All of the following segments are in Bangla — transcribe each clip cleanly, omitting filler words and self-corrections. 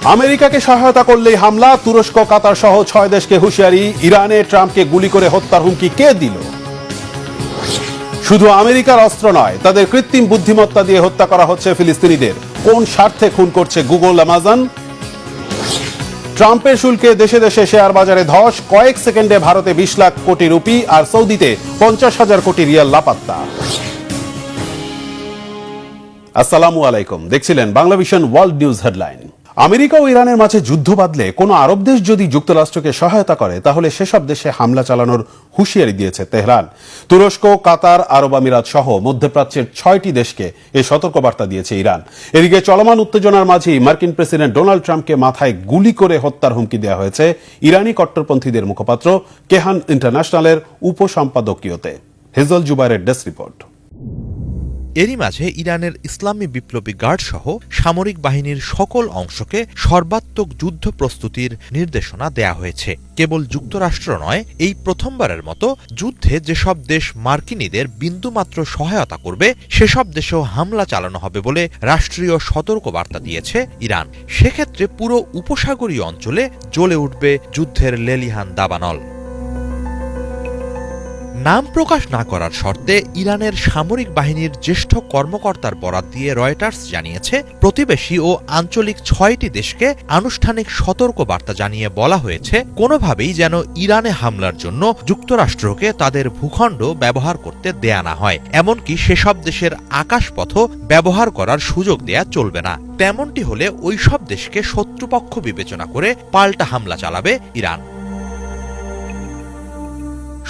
আমেরিকাকে সহায়তা করলেই হামলা, তুরস্ক কাতার সহ 6 দেশকে হুঁশিয়ারি। ইরানে ট্রাম্পকে গুলি করে হত্যার হুমকি কে দিল? শুধু আমেরিকার অস্ত্র নয়, তাদের কৃত্রিম বুদ্ধিমত্তা দিয়ে হত্যা করা হচ্ছে ফিলিস্তিনিদের। কোন স্বার্থে খুন করছে গুগল, অ্যামাজন? ট্রাম্পের শুল্কে দেশে দেশে শেয়ার বাজারে ধস, কয়েক সেকেন্ডে ভারতে 20 লাখ কোটি রুপি আর সৌদিতে 50,000 কোটি রিয়াল লাপাত্তা। আসসালামু আলাইকুম, দেখছিলেন Banglavision world news headline. America ও ইরানের মাঝে যুদ্ধ বাঁধলে কোনো আরব দেশ যদি যুক্তরাষ্ট্রকে সহায়তা করে, তাহলে সেসব দেশে হামলা চালানোর হুঁশিয়ারি দিয়েছে তেহরান। তুরস্ক, কাতার, আরব আমিরাত সহ মধ্যপ্রাচ্যের 6টি দেশকে এই সতর্কবার্তা দিয়েছে ইরান। এদিকে চলমান উত্তেজনার মাঝেই মার্কিন প্রেসিডেন্ট ডোনাল্ড ট্রাম্পকে মাথায় গুলি করে হত্যার হুমকি দেওয়া হয়েছে ইরানি কট্টরপন্থীদের মুখপাত্র কেহান ইন্টারন্যাশনালের উপসম্পাদকীয়তে। হেজল জুবাইরের ডেস্ক রিপোর্ট। এরই মাঝে ইরানের ইসলামী বিপ্লবী গার্ড সহ সামরিক বাহিনীর সকল অংশকে সর্বাত্মক যুদ্ধ প্রস্তুতির নির্দেশনা দেয়া হয়েছে। কেবল যুক্তরাষ্ট্র নয়, এই প্রথমবারের মতো যুদ্ধে যেসব দেশ মার্কিনীদের বিন্দুমাত্র সহায়তা করবে, সেসব দেশেও হামলা চালানো হবে বলে রাষ্ট্রীয় সতর্কবার্তা দিয়েছে ইরান। সেক্ষেত্রে পুরো উপসাগরীয় অঞ্চলে জ্বলে উঠবে যুদ্ধের লেলিহান দাবানল। নাম প্রকাশ না করার শর্তে ইরানের সামরিক বাহিনীর জ্যেষ্ঠ কর্মকর্তার বরাত দিয়ে রয়টার্স জানিয়েছে, প্রতিবেশী ও আঞ্চলিক 6টি দেশকে আনুষ্ঠানিক সতর্কবার্তা জানিয়ে বলা হয়েছে, কোনোভাবেই যেন ইরানে হামলার জন্য যুক্তরাষ্ট্রকে তাদের ভূখণ্ড ব্যবহার করতে দেয়া না হয়। এমনকি সেসব দেশের আকাশপথও ব্যবহার করার সুযোগ দেয়া চলবে না। তেমনটি হলে ওই সব দেশকে শত্রুপক্ষ বিবেচনা করে পাল্টা হামলা চালাবে ইরান।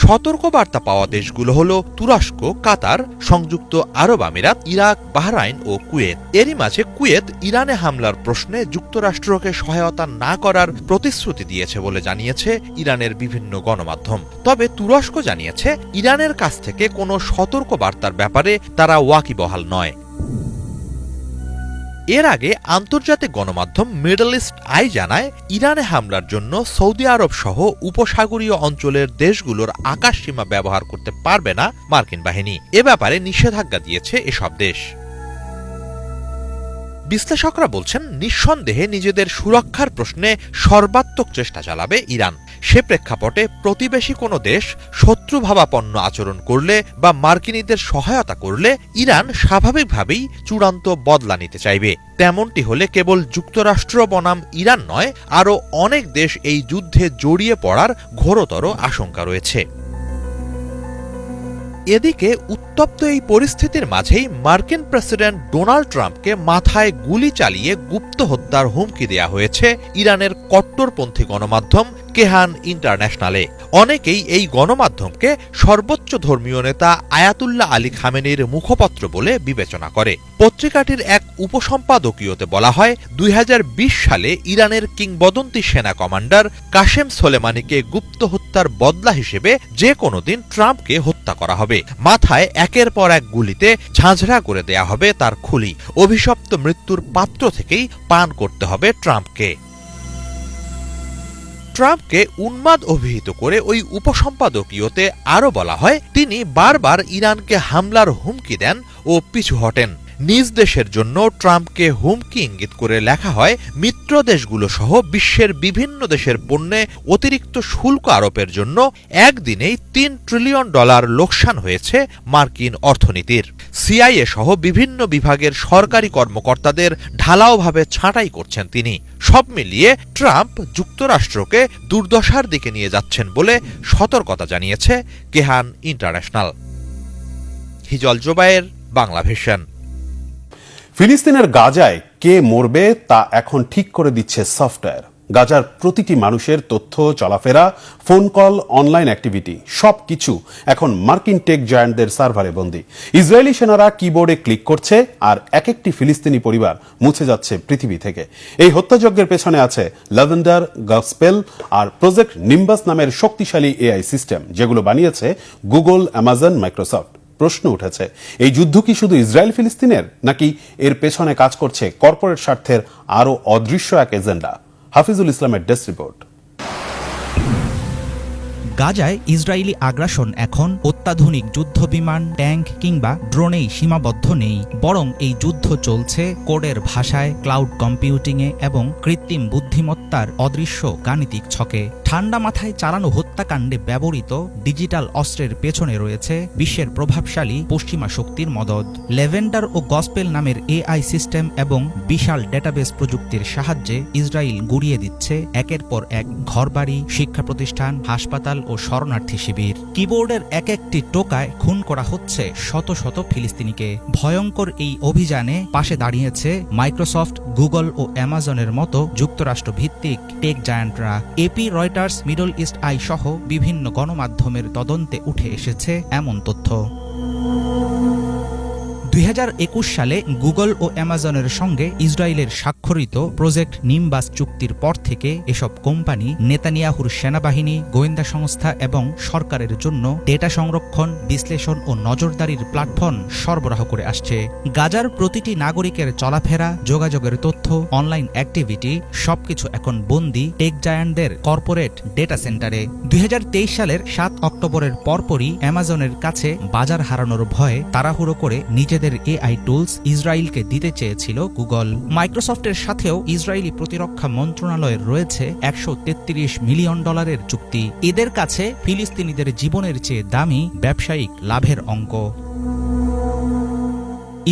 সতর্কবার্তা পাওয়া দেশগুলো হল তুরস্ক, কাতার, সংযুক্ত আরব আমিরাত, ইরাক, বাহরাইন ও কুয়েত। এরই মাঝে কুয়েত ইরানে হামলার প্রশ্নে যুক্তরাষ্ট্রকে সহায়তা না করার প্রতিশ্রুতি দিয়েছে বলে জানিয়েছে ইরানের বিভিন্ন গণমাধ্যম। তবে তুরস্ক জানিয়েছে, ইরানের কাছ থেকে কোনো সতর্কবার্তার ব্যাপারে তারা ওয়াকিবহাল নয়। এর আগে আন্তর্জাতিক গণমাধ্যম মিডল ইস্ট আই জানায়, ইরানে হামলার জন্য সৌদি আরব সহ উপসাগরীয় অঞ্চলের দেশগুলোর আকাশসীমা ব্যবহার করতে পারবে না মার্কিন বাহিনী। এ ব্যাপারে নিষেধাজ্ঞা দিয়েছে এসব দেশ। বিশ্লেষকরা বলছেন, নিঃসন্দেহে নিজেদের সুরক্ষার প্রশ্নে সর্বাত্মক চেষ্টা চালাবে ইরান। সে প্রেক্ষাপটে প্রতিবেশী কোনো দেশ শত্রুভাবাপন্ন আচরণ করলে বা মার্কিনীদের সহায়তা করলে ইরান স্বাভাবিকভাবেই চূড়ান্ত বদলা নিতে চাইবে। তেমনটি হলে কেবল যুক্তরাষ্ট্র বনাম ইরান নয়, আরও অনেক দেশ এই যুদ্ধে জড়িয়ে পড়ার ঘোরতর আশঙ্কা রয়েছে। এদিকে উত্তপ্ত এই পরিস্থিতির মাঝেই মার্কিন প্রেসিডেন্ট ডোনাল্ড ট্রাম্পকে মাথায় গুলি চালিয়ে গুপ্ত হত্যার হুমকি দেয়া হয়েছে ইরানের কট্টরপন্থী গণমাধ্যম কেহান ইন্টারন্যাশনালে। অনেকেই এই গণমাধ্যমকে সর্বোচ্চ ধর্মীয় নেতা আয়াতুল্লাহ আলী খামেনির মুখপত্র বলে বিবেচনা করে। পত্রিকাটির এক উপসম্পাদকীয়তে বলা হয়, 2020 সালে ইরানের কিংবদন্তি সেনা কমান্ডার কাশেম সোলেমানিকে গুপ্ত হত্যার বদলা হিসেবে যে কোনো দিন ট্রাম্পকে হত্যা করা হবে। মাথায় একের পর এক গুলিতে ঝাঁঝরা করে দেয়া হবে তার খুলি। অভিশপ্ত মৃত্যুর পাত্র থেকেই পান করতে হবে ট্রাম্পকে। ট্রাম্পকে উন্মাদ অভিহিত করে ওই উপসম্পাদকীয়তে আরও বলা হয়, তিনি বারবার ইরানকে হামলার হুমকি দেন ও পিছু হটেন। নিজ দেশের জন্য ট্রাম্পকে হুমকি ইঙ্গিত করে লেখা হয়, মিত্র দেশগুলো সহ বিশ্বের বিভিন্ন দেশের পণ্যে অতিরিক্ত শুল্ক আরোপের জন্য একদিনেই $3 ট্রিলিয়ন লোকসান হয়েছে মার্কিন অর্থনীতির। সিআইএ সহ বিভিন্ন বিভাগের সরকারি কর্মকর্তাদের ঢালাওভাবে ছাঁটাই করছেন তিনি। সব মিলিয়ে ট্রাম্প যুক্তরাষ্ট্রকে দুর্দশার দিকে নিয়ে যাচ্ছেন বলে সতর্কতা জানিয়েছে কেহান ইন্টারন্যাশনাল। হিজল জুবায়ের, বাংলাভিশন। ফিলিস্তিনের গাজায় কে মরবে তা এখন ঠিক করে দিচ্ছে সফটওয়্যার। গাজার প্রতিটি মানুষের তথ্য, চলাফেরা, ফোন কল, অনলাইন অ্যাক্টিভিটি সবকিছু এখন মার্কিন টেক জায়ান্টদের সার্ভারে বন্দী। ইসরায়েলি সেনারা কিবোর্ডে ক্লিক করছে আর এক একটি ফিলিস্তিনি পরিবার মুছে যাচ্ছে পৃথিবী থেকে। এই হত্যাযজ্ঞের পেছনে আছে ল্যাভেন্ডার, গসপেল আর প্রজেক্ট নিম্বাস নামের শক্তিশালী এআই সিস্টেম, যেগুলো বানিয়েছে গুগল, অ্যামাজন, মাইক্রোসফট। প্রশ্ন উঠেছে, এই যুদ্ধ কি শুধু ইসরায়েল ফিলিস্তিনের, নাকি এর পেছনে কাজ করছে কর্পোরেট স্বার্থের আরও অদৃশ্য এক এজেন্ডা? হাফিজুল ইসলামের ডেস্ক রিপোর্ট। গাজায় ইসরায়েলি আগ্রাসন এখন অত্যাধুনিক যুদ্ধবিমান, ট্যাঙ্ক কিংবা ড্রোনেই সীমাবদ্ধ নেই, বরং এই যুদ্ধ চলছে কোডের ভাষায়, ক্লাউড কম্পিউটিংয়ে এবং কৃত্রিম বুদ্ধিমত্তার অদৃশ্য গাণিতিক ছকে। ঠান্ডা মাথায় চালানো হত্যাকাণ্ডে ব্যবহৃত ডিজিটাল অস্ত্রের পেছনে রয়েছে বিশ্বের প্রভাবশালী পশ্চিমা শক্তির মদদ। লেভেন্ডার ও গসপেল নামের এআই সিস্টেম এবং বিশাল ডেটাবেস প্রযুক্তির সাহায্যে ইসরায়েল গুড়িয়ে দিচ্ছে একের পর এক ঘরবাড়ি, শিক্ষা প্রতিষ্ঠান, হাসপাতাল ও শরণার্থী শিবির। কিবোর্ডের এক একটি টোকায় খুন করা হচ্ছে শত শত ফিলিস্তিনিকে। ভয়ঙ্কর এই অভিযানে পাশে দাঁড়িয়েছে মাইক্রোসফট, গুগল ও অ্যামাজনের মতো যুক্তরাষ্ট্র ভিত্তিক টেক জায়ান্টরা। AP, Reuters, Middle East Eye সহ বিভিন্ন গণমাধ্যমের তদন্তে উঠে এসেছে এমন তথ্য। 2021 সালে গুগল ও অ্যামাজনের সঙ্গে ইসরায়েলের স্বাক্ষরিত প্রজেক্ট নিম্বাস চুক্তির পর থেকে এসব কোম্পানি নেতানিয়াহুর সেনাবাহিনী, গোয়েন্দা সংস্থা এবং সরকারের জন্য ডেটা সংরক্ষণ, বিশ্লেষণ ও নজরদারির প্ল্যাটফর্ম সরবরাহ করে আসছে। গাজার প্রতিটি নাগরিকের চলাফেরা, যোগাযোগের তথ্য, অনলাইন অ্যাক্টিভিটি সবকিছু এখন বন্দী টেক জায়ান্টদের কর্পোরেট ডেটা সেন্টারে। 2023 সালের 7 অক্টোবরের পরপরই অ্যামাজনের কাছে বাজার হারানোর ভয়ে তাড়াহুড়ো করে নিজেদের এআই টুলস ইসরায়েলকে দিতে চেয়েছিল গুগল। মাইক্রোসফটের সাথেও ইসরায়েলি প্রতিরক্ষা মন্ত্রণালয়ের রয়েছে $133 মিলিয়ন চুক্তি। এদের কাছে ফিলিস্তিনিদের জীবনের চেয়ে দামি ব্যবসায়িক লাভের অঙ্ক।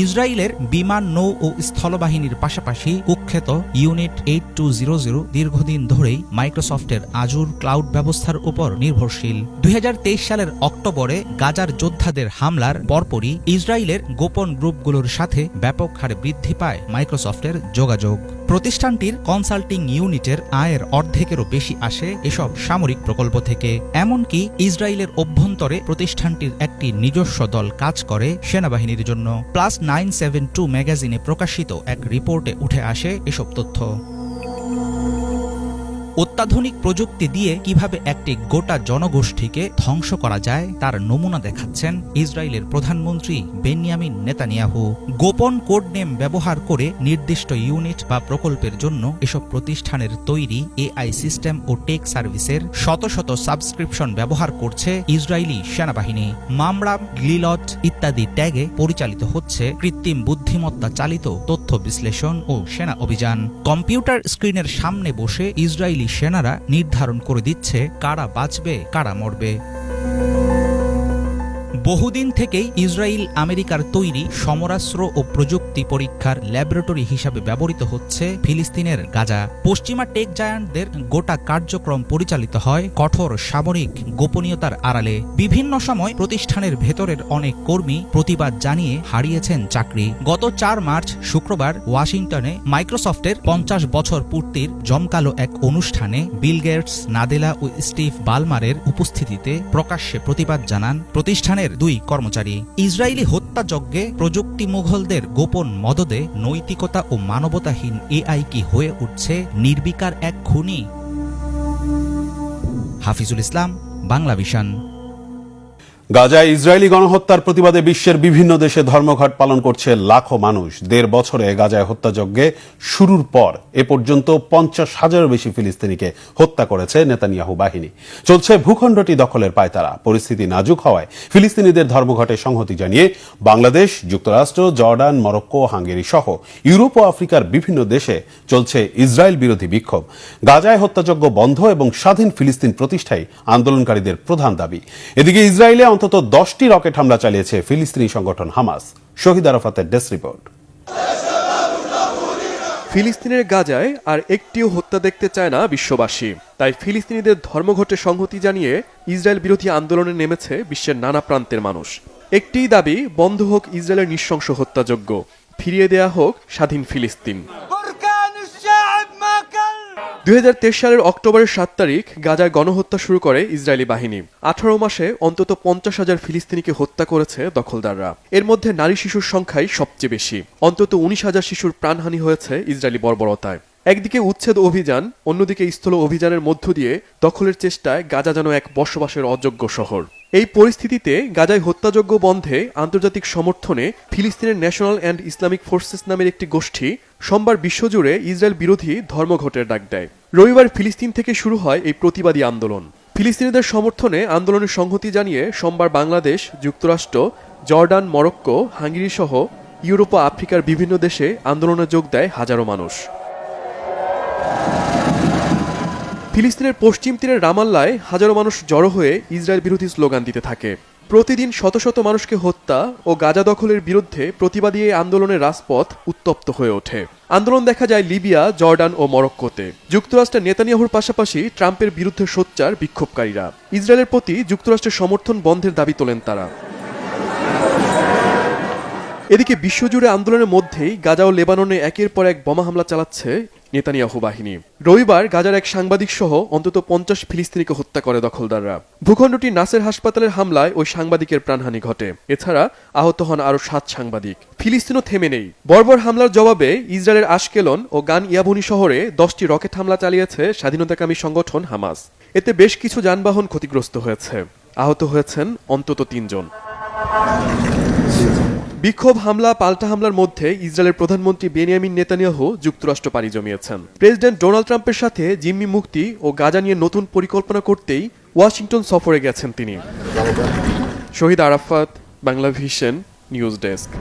ইসরায়েলের বিমান, নৌ ও স্থলবাহিনীর পাশাপাশি কুখ্যাত ইউনিট 8200 দীর্ঘদিন ধরেই মাইক্রোসফটের আজুর ক্লাউড ব্যবস্থার উপর নির্ভরশীল। 2023 সালের অক্টোবরে গাজার যোদ্ধাদের হামলার পরপরই ইসরায়েলের গোপন গ্রুপগুলোর সাথে ব্যাপক হারে বৃদ্ধি পায় মাইক্রোসফটের যোগাযোগ। প্রতিষ্ঠানটির কনসাল্টিং ইউনিটের আয়ের অর্ধেকেরও বেশি আসে এসব সামরিক প্রকল্প থেকে। এমনকি ইসরায়েলের অভ্যন্তরে প্রতিষ্ঠানটির একটি নিজস্ব দল কাজ করে সেনাবাহিনীর জন্য। প্লাস 972 ম্যাগাজিনে প্রকাশিত এক রিপোর্টে উঠে আসে এসব তথ্য। অত্যাধুনিক প্রযুক্তি দিয়ে কিভাবে একটি গোটা জনগোষ্ঠীকে ধ্বংস করা যায় তার নমুনা দেখাচ্ছেন ইসরায়েলের প্রধানমন্ত্রী বেনিয়ামিন নেতানিয়াহু। গোপন কোড নেম ব্যবহার করে নির্দিষ্ট ইউনিট বা প্রকল্পের জন্য এসব প্রতিষ্ঠানের তৈরি এআই সিস্টেম ও টেক সার্ভিসের শত শত সাবস্ক্রিপশন ব্যবহার করছে ইসরায়েলি সেনাবাহিনী। মামরাম, গ্লিলট ইত্যাদি ট্যাগে পরিচালিত হচ্ছে কৃত্রিম বুদ্ধিমত্তা চালিত তথ্য বিশ্লেষণ ও সেনা অভিযান। কম্পিউটার স্ক্রিনের সামনে বসে ইসরায়েলি সেনারা নির্ধারণ করে দিচ্ছে কারা বাঁচবে, কারা মরবে। বহুদিন থেকেই ইসরায়েল আমেরিকার তৈরি সমরাস্ত্র ও প্রযুক্তি পরীক্ষার ল্যাবরেটরি হিসাবে ব্যবহৃত হচ্ছে ফিলিস্তিনের গাজা। পশ্চিমা টেক জায়ান্টদের গোটা কার্যক্রম পরিচালিত হয় কঠোর সামরিক গোপনীয়তার আড়ালে। বিভিন্ন সময় প্রতিষ্ঠানের ভেতরের অনেক কর্মী প্রতিবাদ জানিয়ে হারিয়েছেন চাকরি। গত 4 মার্চ শুক্রবার ওয়াশিংটনে মাইক্রোসফটের 50 বছর পূর্তির জমকালো এক অনুষ্ঠানে বিল গেটস, নাদেলা ও স্টিভ বালমারের উপস্থিতিতে প্রকাশ্যে প্রতিবাদ জানান প্রতিষ্ঠানের 2 কর্মচারী। ইসরায়েলি হত্যাযজ্ঞে প্রযুক্তি মুঘলদের গোপন মদদে নৈতিকতা ও মানবতাহীন এআই কি হয়ে উঠছে নির্বিকার এক খুনি? হাফিজুল ইসলাম, বাংলাভিশন। গাজায় ইসরায়েলি গণহত্যার প্রতিবাদে বিশ্বের বিভিন্ন দেশে ধর্মঘট পালন করছে লাখো মানুষ। 1.5 বছরে গাজায় হত্যাযজ্ঞে শুরুর পর এ পর্যন্ত 50,000-এর বেশি ফিলিস্তিনিকে হত্যা করেছে নেতানিয়াহু বাহিনী। চলছে ভূখণ্ডটি দখলের পায়তারা। পরিস্থিতি নাজুক হওয়ায় ফিলিস্তিনিদের ধর্মঘটে সংহতি জানিয়ে বাংলাদেশ, যুক্তরাষ্ট্র, জর্ডান, মরক্কো, হাঙ্গেরি সহ ইউরোপ ও আফ্রিকার বিভিন্ন দেশে চলছে ইসরায়েল বিরোধী বিক্ষোভ। গাজায় হত্যাযজ্ঞ বন্ধ এবং স্বাধীন ফিলিস্তিন প্রতিষ্ঠাই আন্দোলনকারীদের প্রধান দাবি। এদিকে ইসরায়েলে অন্তত 10টি রকেট হামলা চালিয়েছে ফিলিস্তিনি সংগঠন হামাস। শহীদ আরাফাতের ডেস্ক রিপোর্ট। ফিলিস্তিনের গাজায় আর একটিও হত্যা দেখতে চায় না বিশ্ববাসী। তাই ফিলিস্তিনিদের ধর্মঘটে সংহতি জানিয়ে ইসরায়েল বিরোধী আন্দোলনে নেমেছে বিশ্বের নানা প্রান্তের মানুষ। একটিই দাবি, বন্ধ হোক ইসরায়েলের নৃশংস হত্যাযজ্ঞ, ফিরিয়ে দেয়া হোক স্বাধীন ফিলিস্তিন। 2023 সালের অক্টোবরের 7 তারিখ গাজায় গণহত্যা শুরু করে ইসরায়েলি বাহিনী। 18 মাসে অন্তত 50,000 ফিলিস্তিনিকে হত্যা করেছে দখলদাররা। এর মধ্যে নারী শিশুর সংখ্যাই সবচেয়ে বেশি। অন্তত 19,000 শিশুর প্রাণহানি হয়েছে ইসরায়েলি বর্বরতায়। একদিকে উচ্ছেদ অভিযান, অন্যদিকে স্থল অভিযানের মধ্য দিয়ে দখলের চেষ্টায় গাজা যেন এক বসবাসের অযোগ্য শহর। এই পরিস্থিতিতে গাজায় হত্যাযজ্ঞ বন্ধে আন্তর্জাতিক সমর্থনে ফিলিস্তিনের ন্যাশনাল অ্যান্ড ইসলামিক ফোর্সেস নামের একটি গোষ্ঠী সোমবার বিশ্বজুড়ে ইসরায়েল বিরোধী ধর্মঘটের ডাক দেয়। রবিবার ফিলিস্তিন থেকে শুরু হয় এই প্রতিবাদী আন্দোলন। ফিলিস্তিনিদের সমর্থনে আন্দোলনের সংহতি জানিয়ে সোমবার বাংলাদেশ, যুক্তরাষ্ট্র, জর্ডান, মরক্কো, হাঙ্গেরি সহ ইউরোপ ও আফ্রিকার বিভিন্ন দেশে আন্দোলনে যোগ দেয় হাজারো মানুষ। ফিলিস্তিনের পশ্চিম তীরের রামাল্লায় হাজারো মানুষ জড়ো হয়ে ইসরায়েল বিরোধী স্লোগান দিতে থাকে। প্রতিদিন শত শত মানুষকে হত্যা ও গাজা দখলের বিরুদ্ধে প্রতিবাদী এই আন্দোলনের রাজপথ উত্তপ্ত হয়ে ওঠে। আন্দোলন দেখা যায় লিবিয়া, জর্ডান ও মরক্কোতে। যুক্তরাষ্ট্রের নেতানিয়াহুর পাশাপাশি ট্রাম্পের বিরুদ্ধে সোচ্চার বিক্ষোভকারীরা। ইসরায়েলের প্রতি যুক্তরাষ্ট্রের সমর্থন বন্ধের দাবি তোলেন তারা। এদিকে বিশ্বজুড়ে আন্দোলনের মধ্যেই গাজা ও লেবাননে একের পর এক বোমা হামলা চালাচ্ছে নেতানিয়াহু বাহিনী। রবিবার গাজার এক সাংবাদিক সহ অন্তত ৫০ ফিলিস্তিনিকে হত্যা করে দখলদাররা। ভূখণ্ডটির নাসের হাসপাতালের হামলায় ওই সাংবাদিকের প্রাণহানি ঘটে। এছাড়া আহত হন আরও ৭ সাংবাদিক। ফিলিস্তিনও থেমে নেই। বর্বর হামলার জবাবে ইসরায়েলের আশকেলন ও গান ইয়াবুনি শহরে 10টি রকেট হামলা চালিয়েছে স্বাধীনতাকামী সংগঠন হামাস। এতে বেশ কিছু যানবাহন ক্ষতিগ্রস্ত হয়েছে। আহত হয়েছেন অন্তত ৩ জন। বিক্ষোভ, হামলা, পাল্টা হামলার মধ্যে ইসরায়েলের প্রধানমন্ত্রী বেনিয়ামিন নেতানিয়াহু যুক্তরাষ্ট্র পাড়ি জমিয়েছেন। প্রেসিডেন্ট ডোনাল্ড ট্রাম্পের সাথে জিম্মি মুক্তি ও গাজা নিয়ে নতুন পরিকল্পনা করতেই ওয়াশিংটন সফরে গেছেন তিনি। Shahid Arafat, Bangla vision, news desk.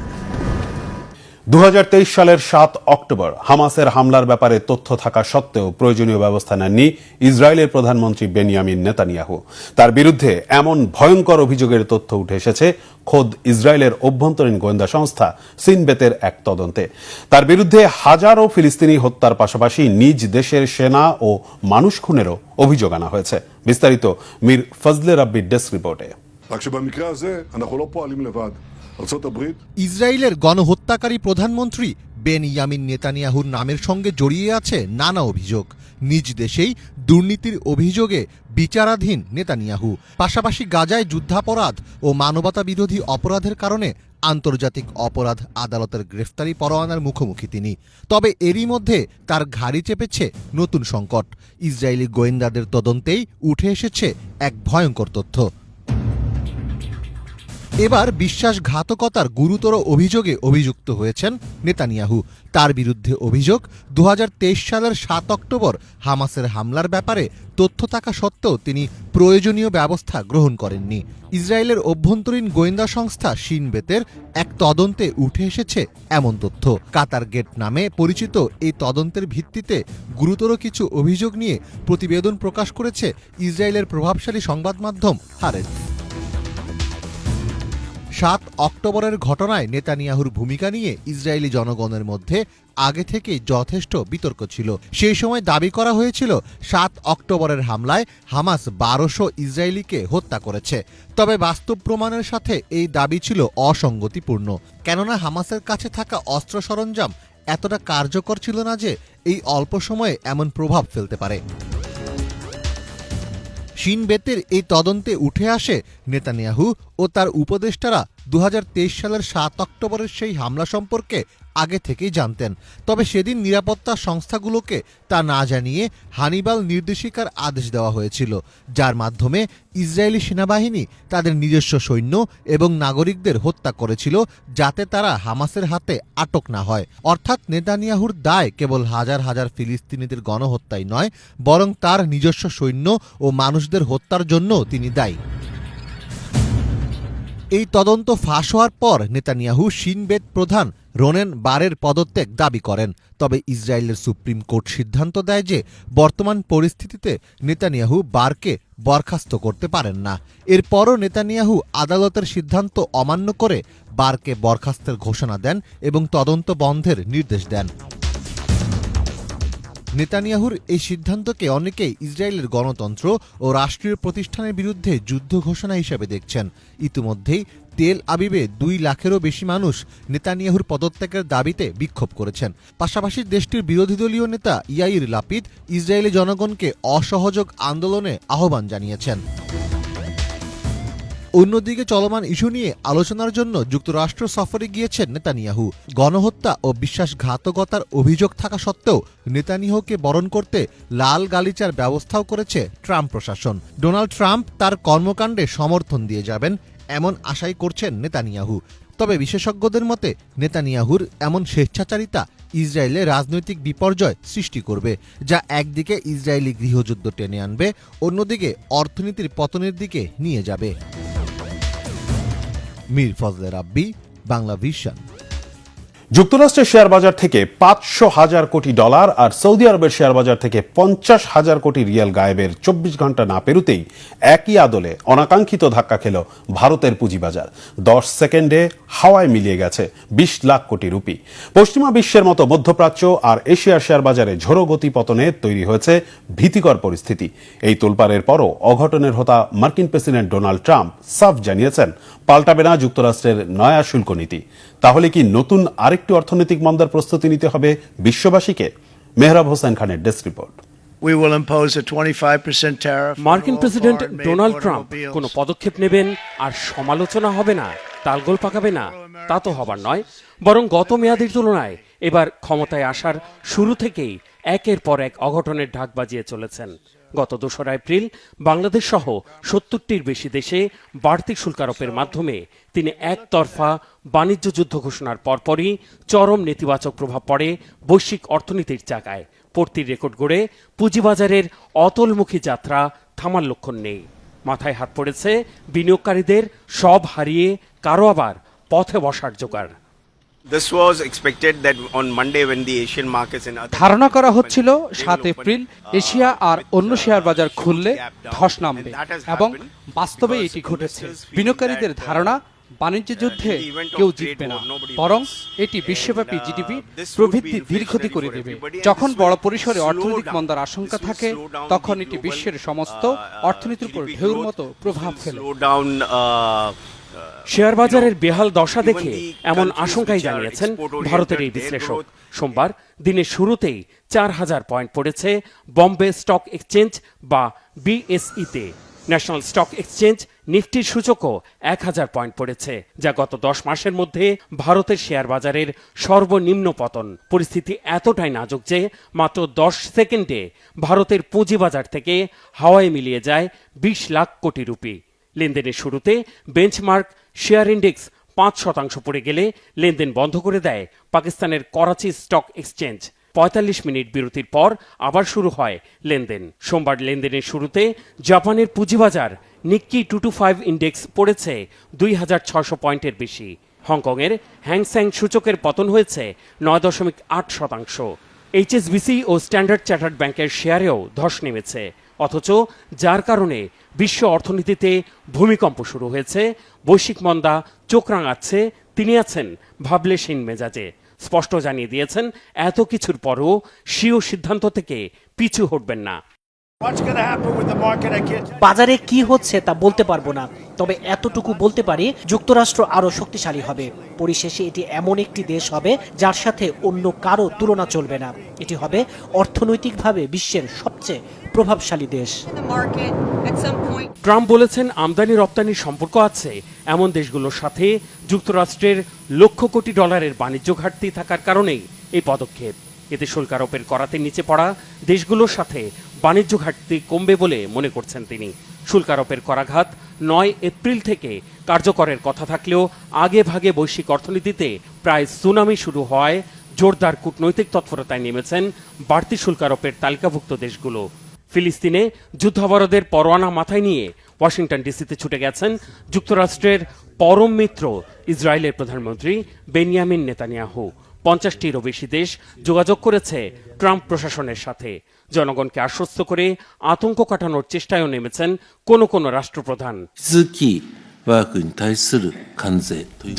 2023 সালের 7 অক্টোবর হামাসের হামলার ব্যাপারে তথ্য থাকা সত্ত্বেও প্রয়োজনীয় ব্যবস্থা নেননি ইসরায়েলের প্রধানমন্ত্রী বেনিয়ামিন নেতানিয়াহু। তার বিরুদ্ধে এমন ভয়ঙ্কর অভিযোগের তথ্য উঠে এসেছে খোদ ইসরায়েলের অভ্যন্তরীণ গোয়েন্দা সংস্থা সিনবেতের এক তদন্তে। তার বিরুদ্ধে হাজারো ফিলিস্তিনি হত্যার পাশাপাশি নিজ দেশের সেনা ও মানুষ খুনেরও অভিযোগ আনা হয়েছে। বিস্তারিত মীর ফজলে রাব্বির ডেস্ক রিপোর্টে। ইসরায়েলের গণহত্যাকারী প্রধানমন্ত্রী বেনিয়ামিন নেতানিয়াহুর নামের সঙ্গে জড়িয়ে আছে নানা অভিযোগ। নিজ দেশেই দুর্নীতির অভিযোগে বিচারাধীন নেতানিয়াহু, পাশাপাশি গাজায় যুদ্ধাপরাধ ও মানবতা বিরোধী অপরাধের কারণে আন্তর্জাতিক অপরাধ আদালতের গ্রেফতারি পরোয়ানার মুখোমুখি তিনি। তবে এরই মধ্যে তার ঘাড়ি চেপেছে নতুন সংকট। ইসরায়েলি গোয়েন্দাদের তদন্তেই উঠে এসেছে এক ভয়ঙ্কর তথ্য। এবার বিশ্বাসঘাতকতার গুরুতর অভিযোগে অভিযুক্ত হয়েছেন নেতানিয়াহু। তার বিরুদ্ধে অভিযোগ 2023 সালের 7 অক্টোবর হামাসের হামলার ব্যাপারে তথ্য থাকা সত্ত্বেও তিনি প্রয়োজনীয় ব্যবস্থা গ্রহণ করেননি। ইসরায়েলের অভ্যন্তরীণ গোয়েন্দা সংস্থা সিনবেতের এক তদন্তে উঠে এসেছে এমন তথ্য। কাতার গেট নামে পরিচিত এই তদন্তের ভিত্তিতে গুরুতর কিছু অভিযোগ নিয়ে প্রতিবেদন প্রকাশ করেছে ইসরায়েলের প্রভাবশালী সংবাদ মাধ্যম হারেস। 7 অক্টোবরের ঘটনায় নেতানিয়াহুর ভূমিকা নিয়ে ইসরায়েলি জনগণের মধ্যে আগে থেকেই যথেষ্ট বিতর্ক ছিল। সেই সময় দাবি করা হয়েছিল 7 অক্টোবরের হামলায় হামাস 1200 ইসরায়েলিকে হত্যা করেছে। তবে বাস্তব প্রমাণের সাথে এই দাবি ছিল অসঙ্গতিপূর্ণ, কেননা হামাসের কাছে থাকা অস্ত্র সরঞ্জাম এতটা কার্যকর ছিল না যে এই অল্প সময়ে এমন প্রভাব ফেলতে পারে। সিনবেতের এই তদন্তে উঠে আসে নেতানিয়াহু ও তার উপদেষ্টারা 2023 সালের 7 অক্টোবরের সেই হামলা সম্পর্কে আগে থেকেই জানতেন। তবে সেদিন নিরাপত্তা সংস্থাগুলোকে তা না জানিয়ে হানিবাল নির্দেশিকার আদেশ দেওয়া হয়েছিল, যার মাধ্যমে ইসরায়েলি সেনাবাহিনী তাদের নিজস্ব সৈন্য এবং নাগরিকদের হত্যা করেছিল যাতে তারা হামাসের হাতে আটক না হয়। অর্থাৎ নেতানিয়াহুর দায় কেবল হাজার হাজার ফিলিস্তিনিদের গণহত্যাই নয়, বরং তার নিজস্ব সৈন্য ও মানুষদের হত্যার জন্য তিনি দায়ী। এই তদন্ত ফাঁস হওয়ার পর নেতানিয়াহু সিনবেত প্রধান রোনেন বারের পদত্যাগ দাবি করেন। তবে ইসরায়েলের সুপ্রিম কোর্ট সিদ্ধান্ত দেয় যে বর্তমান পরিস্থিতিতে নেতানিয়াহু বারকে বরখাস্ত করতে পারেন না। এরপরও নেতানিয়াহু আদালতের সিদ্ধান্ত অমান্য করে বারকে বরখাস্তের ঘোষণা দেন এবং তদন্ত বন্ধের নির্দেশ দেন। নেতানিয়াহুর এই সিদ্ধান্তকে অনেকেই ইসরায়েলের গণতন্ত্র ও রাষ্ট্রীয় প্রতিষ্ঠানের বিরুদ্ধে যুদ্ধ ঘোষণা হিসেবে দেখছেন। ইতিমধ্যেই তেল আবিবে 2 লাখেরও বেশি মানুষ নেতানিয়াহুর পদত্যাগের দাবিতে বিক্ষোভ করেছেন। পাশাপাশি দেশটির বিরোধী দলীয় নেতা ইয়াইর লাপিদ ইসরায়েলি জনগণকে অসহযোগ আন্দোলনে আহ্বান জানিয়েছেন। অন্যদিকে চলমান ইস্যু নিয়ে আলোচনার জন্য যুক্তরাষ্ট্র সফরে গিয়েছেন নেতানিয়াহু। গণহত্যা ও বিশ্বাসঘাতকতার অভিযোগ থাকা সত্ত্বেও নেতানিয়াহুকে বরণ করতে লাল গালিচার ব্যবস্থাও করেছে ট্রাম্প প্রশাসন। ডোনাল্ড ট্রাম্প তার কর্মকাণ্ডে সমর্থন দিয়ে যাবেন এমন আশাই করছেন নেতানিয়াহু। তবে বিশেষজ্ঞদের মতে নেতানিয়াহুর এমন স্বেচ্ছাচারিতা ইসরায়েলে রাজনৈতিক বিপর্যয় সৃষ্টি করবে, যা একদিকে ইসরায়েলি গৃহযুদ্ধ টেনে আনবে, অন্যদিকে অর্থনীতির পতনের দিকে নিয়ে যাবে। মীর ফজলে রাব্বি, বাংলা ভিশন। যুক্তরাষ্ট্রের শেয়ার বাজার থেকে 500,000 কোটি ডলার আর সৌদি আরবের শেয়ার বাজার থেকে 50,000 কোটি রিয়াল গায়েবের 24 ঘন্টা না পেরুতেই একই আদলে অনাকাঙ্ক্ষিত ধাক্কা খেল ভারতের পুঁজিবাজার। 10 সেকেন্ডে হাওয়ায় মিলিয়ে গেছে 20 লাখ কোটি রুপি। পশ্চিমা বিশ্বের মতো মধ্যপ্রাচ্য আর এশিয়ার শেয়ার বাজারে ঝোড়ো গতি পতনে তৈরি হয়েছে ভীতিকর পরিস্থিতি। এই তোলপাড়ের পরও অঘটনের হোতা মার্কিন প্রেসিডেন্ট ডোনাল্ড ট্রাম্প সাফ জানিয়েছেন পাল্টাবে না যুক্তরাষ্ট্রের নয়া শুল্ক নীতি। তাহলে কি নতুন আরেকটি অর্থনৈতিক মন্দার প্রস্তুতি নিতে হবে বিশ্ববাসীকে? মেহরাব হোসেন খানের ডেস্ক রিপোর্ট। মার্কিন প্রেসিডেন্ট ডোনাল্ড ট্রাম্প কোনো পদক্ষেপ নেবেন আর সমালোচনা হবে না, তালগোল পাকাবে না, তা তো হবার নয়। বরং গত মেয়াদের তুলনায় এবার ক্ষমতায় আসার শুরু থেকেই একের পর এক অঘটনের ঢাক বাজিয়ে চলেছেন। গত 2 এপ্রিল বাংলাদেশ সহ 70টির বেশি দেশে বাড়তি শুল্ক আরোপের মাধ্যমে তিনি একতরফা বাণিজ্য যুদ্ধ ঘোষণার পরপরই চরম নেতিবাচক প্রভাব পড়ে বৈশ্বিক অর্থনীতির চাকায়। পড়তির রেকর্ড গড়ে পুঁজিবাজারের অতলমুখী যাত্রা থামার লক্ষণ নেই। মাথায় হাত পড়েছে বিনিয়োগকারীদের, সব হারিয়ে কারো আবার পথে বসার জোগাড়। ধারণা করা হচ্ছিল 7 এপ্রিল এশিয়া আর অন্য শেয়ার বাজার খুললে ধস নামবে এবং বাস্তবে এটি ঘটেছে। বিনিয়োগকারীদের ধারণা বাণিজ্য যুদ্ধে কেউ জিতবে না, বরং এটি বিশ্বব্যাপী জিডিপি প্রবৃদ্ধি ধীর ক্ষতি করে দেবে। যখন বড় পরিসরে অর্থনৈতিক মন্দার আশঙ্কা থাকে, তখন এটি বিশ্বের সমস্ত অর্থনীতির উপর ঢেউর মতো প্রভাব ফেলে। শেয়ার বাজারের বেহাল দশা দেখে এমন আশঙ্কাই জানিয়েছেন ভারতের এই বিশ্লেষক। সোমবার দিনের শুরুতেই 4000 পয়েন্ট পড়েছে বম্বে স্টক এক্সচেঞ্জ বা বিএসইতে। ন্যাশনাল স্টক এক্সচেঞ্জ নিফটির সূচকও 1000 পয়েন্ট পড়েছে, যা গত 10 মাসের মধ্যে ভারতের শেয়ার বাজারের সর্বনিম্ন পতন। পরিস্থিতি এতটাই নাজুক যে মাত্র 10 সেকেন্ডে ভারতের পুঁজিবাজার থেকে হাওয়ায় মিলিয়ে যায় 20 লাখ কোটি রুপি। লেনদেনের শুরুতে বেঞ্চমার্ক শেয়ার ইন্ডেক্স 5% পড়ে গেলে লেনদেন বন্ধ করে দেয় পাকিস্তানের করাচি স্টক এক্সচেঞ্জ। 45 মিনিট বিরতির পর আবার শুরু হয় লেনদেন। সোমবার লেনদেনের শুরুতে জাপানের পুঁজিবাজার নিক্কি 225 ইন্ডেক্স পড়েছে 2600 পয়েন্টের বেশি। হংকংয়ের হ্যাংসেং সূচকের পতন হয়েছে 9.8%। এইচএসবিসি ও স্ট্যান্ডার্ড চার্টার্ড ব্যাংকের শেয়ারেও ধস নেমেছে। অথচ যার কারণে বিশ্ব অর্থনীতিতে ভূমিকম্প শুরু হয়েছে, বৈশ্বিক মন্দা চোখ রাঙাচ্ছে, তিনি আছেন ভাবলেশহীন মেজাজে। স্পষ্ট জানিয়ে দিয়েছেন এত কিছুর পরও স্বীয় সিদ্ধান্ত থেকে পিছু হটবেন না। বাজারে কি হচ্ছে তা বলতে পারবো না, তবে এতটুকু বলতে পারি যুক্তরাষ্ট্র আরো শক্তিশালী হবে। পরিশেষে এটি এমন একটি দেশ হবে যার সাথে অন্য কারো তুলনা চলবে না। এটি হবে অর্থনৈতিকভাবে বিশ্বের সবচেয়ে প্রভাবশালী দেশ। ট্রাম্প বলেছেন আমদানি রপ্তানির সম্পর্ক আছে এমন দেশগুলোর সাথে যুক্তরাষ্ট্রের লক্ষ কোটি ডলারের বাণিজ্য ঘাটতি থাকার কারণেই এই পদক্ষেপ। এতে শুল্ক আরোপের করাতে নিচে পড়া দেশগুলোর সাথে বাণিজ্য ঘাটতি কমবে বলে মনে করছেন তিনি। শুল্ক আরোপের করাঘাত 9 এপ্রিল থেকে কার্যকরের কথা থাকলেও আগে ভাগে বৈশ্বিক অর্থনীতিতে প্রায় সুনামি শুরু হওয়ায় জোরদার কূটনৈতিক তৎপরতায় নেমেছেন বাড়তি শুল্ক আরোপের তালিকাভুক্ত দেশগুলো। ফিলিস্তিনে যুদ্ধাপরাধের পরোয়ানা মাথায় নিয়ে ওয়াশিংটন ডিসিতে ছুটে গেছেন যুক্তরাষ্ট্রের পরম মিত্র ইসরায়েলের প্রধানমন্ত্রী বেনিয়ামিন নেতানিয়াহু। 50টিরও বেশি দেশ যোগাযোগ করেছে ট্রাম্প প্রশাসনের সাথে। জনগণকে আশ্বস্ত করে আতঙ্ক কাটানোর চেষ্টায়ও নেমেছেন কোন কোন রাষ্ট্রপ্রধান।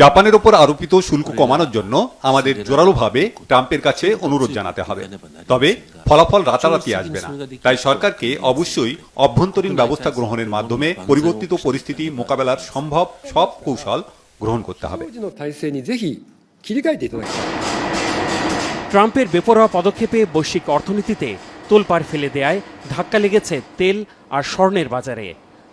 জাপানের ওপর আরোপিত শুল্ক কমানোর জন্য আমাদের জোরালোভাবে ট্রাম্পের কাছে অনুরোধ জানাতে হবে, তবে ফলাফল রাতারাতি আসবে না। তাই সরকারকে অবশ্যই অভ্যন্তরীণ ব্যবস্থা গ্রহণের মাধ্যমে পরিবর্তিত পরিস্থিতি মোকাবেলার সম্ভব সব কৌশল গ্রহণ করতে হবে। ট্রাম্পের বেপরোয়া পদক্ষেপে বৈশ্বিক অর্থনীতিতে তোলপাড় ফেলে দেয়ায় ধাক্কা লেগেছে তেল আর স্বর্ণের বাজারে।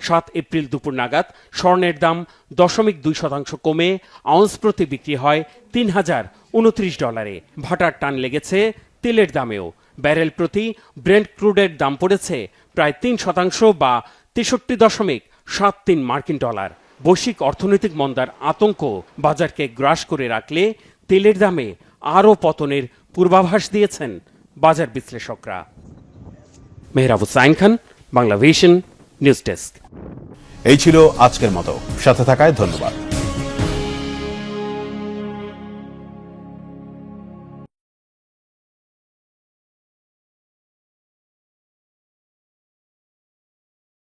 7 এপ্রিল দুপুর নাগাদ স্বর্ণের দাম 0.2% কমে আউন্স প্রতি বিক্রি হয় $3029। ভাটার টান লেগেছে তেলের দামেও। ব্যারেল প্রতি ব্রেন্ট ক্রুডের দাম পড়েছে প্রায় 3% বা 63.73 মার্কিন ডলার। বৈশ্বিক অর্থনৈতিক মন্দার আতঙ্ক বাজারকে গ্রাস করে রাখলে তেলের দামে আরও পতনের পূর্বাভাস দিয়েছেন বাজার বিশ্লেষকরা। Mehrab Hussain Khan, Bangla vision news desk. এই ছিল আজকের মতো, সাথে থাকায় ধন্যবাদ।